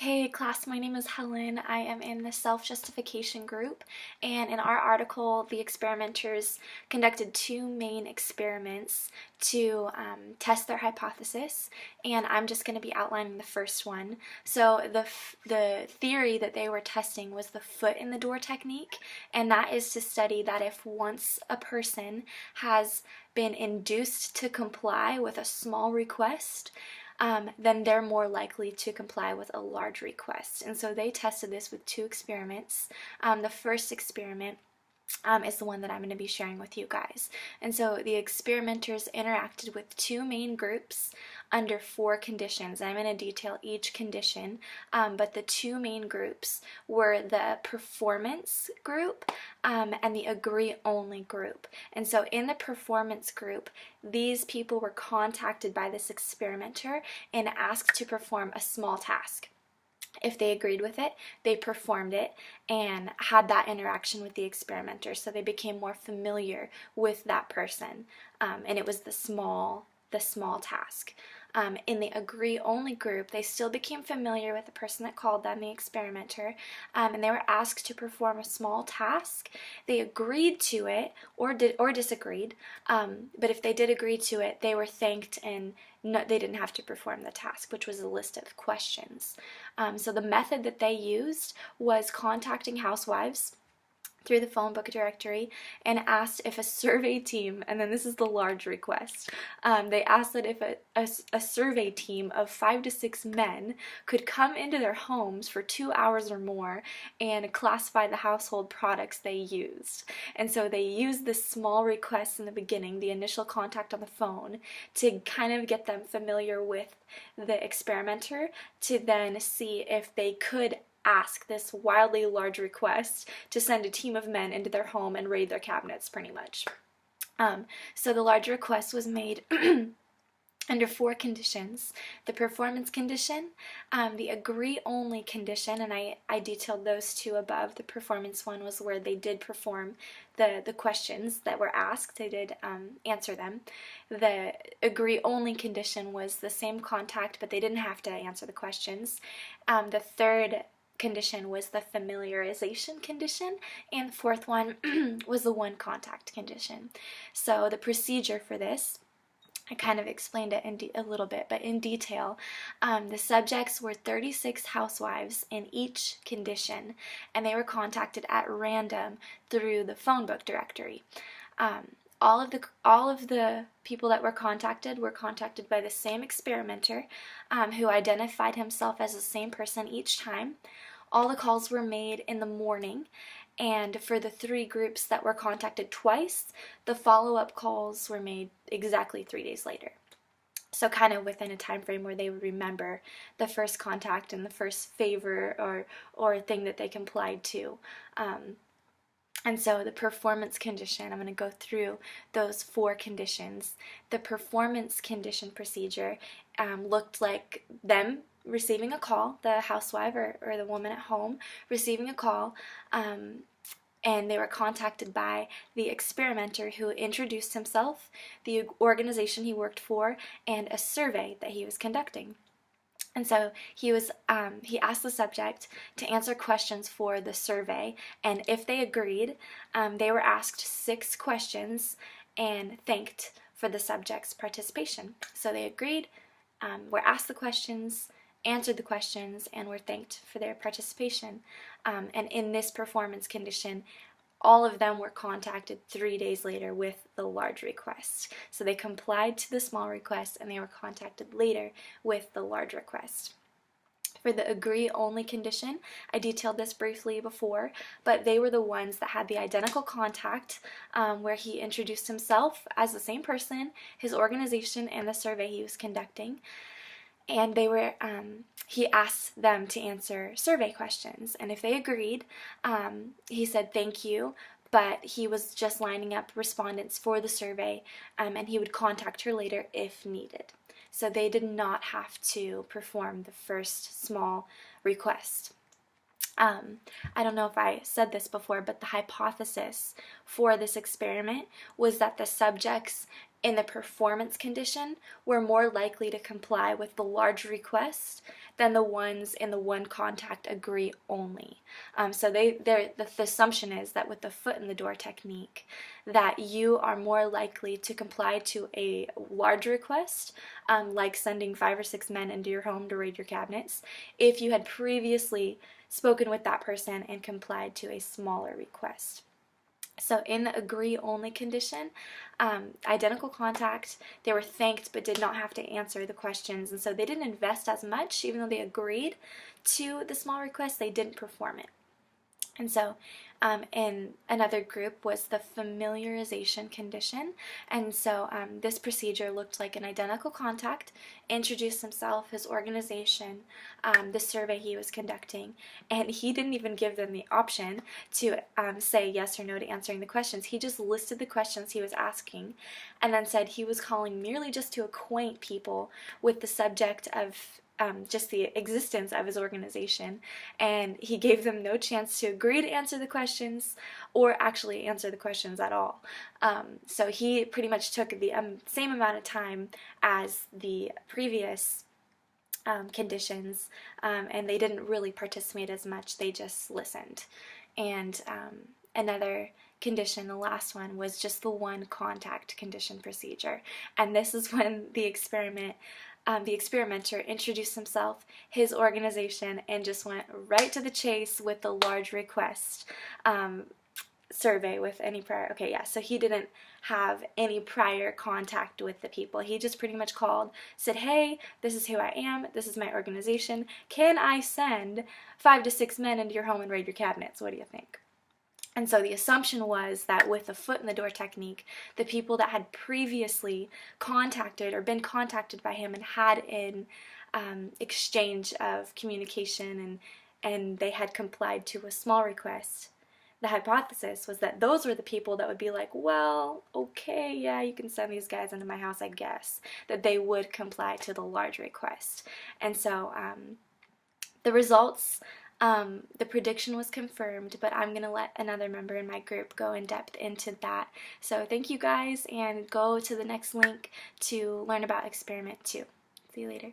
Hey class, my name is Helen. I am in the self-justification group, and in our article, the experimenters conducted two main experiments to test their hypothesis, and I'm just going to be outlining the first one. So the theory that they were testing was the foot in the door technique, and that is to study that if once a person has been induced to comply with a small request, then they're more likely to comply with a large request. And so they tested this with two experiments. The first experiment is the one that I'm going to be sharing with you guys. And so the experimenters interacted with two main groups under four conditions. I'm going to detail each condition, but the two main groups were the performance group and the agree-only group. And so in the performance group, these people were contacted by this experimenter and asked to perform a small task. If they agreed with it, they performed it and had that interaction with the experimenter, so they became more familiar with that person, and it was the small task. In the agree-only group, they still became familiar with the person that called them, the experimenter, and they were asked to perform a small task. They agreed to it or disagreed, but if they did agree to it, they were thanked and they didn't have to perform the task, which was a list of questions. So the method that they used was contacting housewives through the phone book directory and asked if a survey team, and then this is the large request, they asked that if a survey team of 5 to 6 men could come into their homes for 2 hours or more and classify the household products they used. And so they used this small request in the beginning, the initial contact on the phone, to kind of get them familiar with the experimenter, to then see if they could ask this wildly large request to send a team of men into their home and raid their cabinets, pretty much. So the large request was made under four conditions: the performance condition, the agree-only condition, and I detailed those two above. The performance one was where they did perform the questions that were asked, they did answer them. The agree-only condition was the same contact, but they didn't have to answer the questions. The third condition was the familiarization condition, and the fourth one was the one contact condition. So the procedure for this, I kind of explained it a little bit, but in detail, the subjects were 36 housewives in each condition, and they were contacted at random through the phone book directory. All of the people that were contacted by the same experimenter, who identified himself as the same person each time. All the calls were made in the morning, and for the three groups that were contacted twice, the follow-up calls were made exactly 3 days later. So kind of within a time frame where they would remember the first contact and the first favor or thing that they complied to. And so the performance condition, I'm going to go through those four conditions. The performance condition procedure looked like them receiving a call, the housewife or the woman at home receiving a call, and they were contacted by the experimenter, who introduced himself, the organization he worked for, and a survey that he was conducting. And so he asked the subject to answer questions for the survey, and if they agreed, they were asked 6 questions and thanked for the subject's participation. So they agreed, were asked the questions, answered the questions, and were thanked for their participation. And in this performance condition, all of them were contacted 3 days later with the large request. So they complied to the small request, and they were contacted later with the large request. For the agree-only condition, I detailed this briefly before, but they were the ones that had the identical contact, where he introduced himself as the same person, his organization, and the survey he was conducting. And he asked them to answer survey questions, and if they agreed, he said thank you, but he was just lining up respondents for the survey, and he would contact her later if needed. So they did not have to perform the first small request. I don't know if I said this before, but the hypothesis for this experiment was that the subjects in the performance condition were more likely to comply with the large request than the ones in the one contact agree only. So the assumption is that with the foot in the door technique, that you are more likely to comply to a large request, like sending 5 or 6 men into your home to raid your cabinets, if you had previously spoken with that person and complied to a smaller request. So in the agree-only condition, identical contact, they were thanked but did not have to answer the questions, and so they didn't invest as much. Even though they agreed to the small request, they didn't perform it. And so in another group was the familiarization condition. And so this procedure looked like an identical contact, introduced himself, his organization, the survey he was conducting, and he didn't even give them the option to say yes or no to answering the questions. He just listed the questions he was asking and then said he was calling merely just to acquaint people with the subject of just the existence of his organization, and he gave them no chance to agree to answer the questions or actually answer the questions at all. So he pretty much took the same amount of time as the previous conditions, and they didn't really participate as much, they just listened. And another condition, the last one, was just the one contact condition procedure. And this is when the experimenter introduced himself, his organization, and just went right to the chase with the large request survey with any prior. Okay, yeah, so he didn't have any prior contact with the people. He just pretty much called, said, hey, this is who I am, this is my organization, can I send 5 to 6 men into your home and raid your cabinets? What do you think? And so the assumption was that with the foot in the door technique, the people that had previously contacted or been contacted by him and had an exchange of communication and they had complied to a small request, the hypothesis was that those were the people that would be like, well, okay, yeah, you can send these guys into my house, I guess, that they would comply to the large request. And so the results, the prediction was confirmed, but I'm going to let another member in my group go in depth into that. So thank you guys, and go to the next link to learn about experiment 2. See you later.